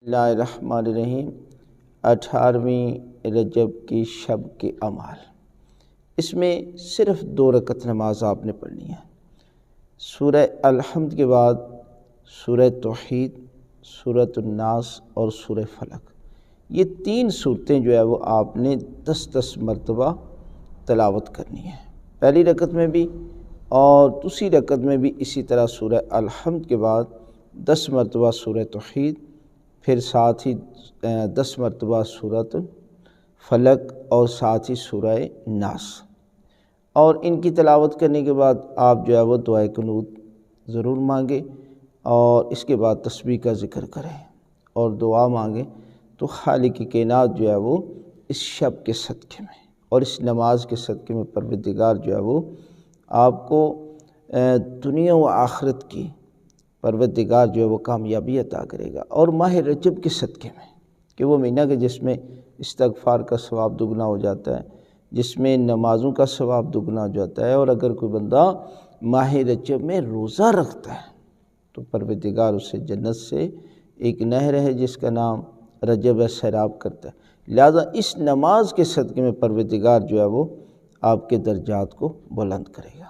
اللہ الرحمن الرحیم 18ویں رجب کی شب کے اعمال۔ اس میں صرف 2 رکعت نماز آپ نے پڑھنی ہے۔ سورہ الحمد کے بعد سورہ توحید، سورۃ الناس اور سورہ فلق، یہ 3 صورتیں جو ہے وہ آپ نے 10 مرتبہ تلاوت کرنی ہے، پہلی رکعت میں بھی اور دوسری رکعت میں بھی اسی طرح سورہ الحمد کے بعد 10 مرتبہ سورہ توحید، پھر ساتھ ہی 10 مرتبہ سورۃ فلق اور ساتھ ہی سورہ ناس، اور ان کی تلاوت کرنے کے بعد آپ جو ہے وہ دعائے قنوت ضرور مانگیں اور اس کے بعد تسبیح کا ذکر کریں اور دعا مانگیں، تو خالق کائنات جو ہے وہ اس شب کے صدقے میں اور اس نماز کے صدقے میں پروردگار جو ہے وہ آپ کو دنیا و آخرت کی پروردگار جو ہے وہ کامیابی عطا کرے گا، اور ماہ رجب کے صدقے میں کہ وہ مہینہ کے جس میں استغفار کا ثواب دگنا ہو جاتا ہے، جس میں نمازوں کا ثواب دگنا ہو جاتا ہے، اور اگر کوئی بندہ ماہ رجب میں روزہ رکھتا ہے تو پروردگار اسے جنت سے ایک نہر ہے جس کا نام رجب ہے سیراب کرتا ہے، لہذا اس نماز کے صدقے میں پروردگار جو ہے وہ آپ کے درجات کو بلند کرے گا۔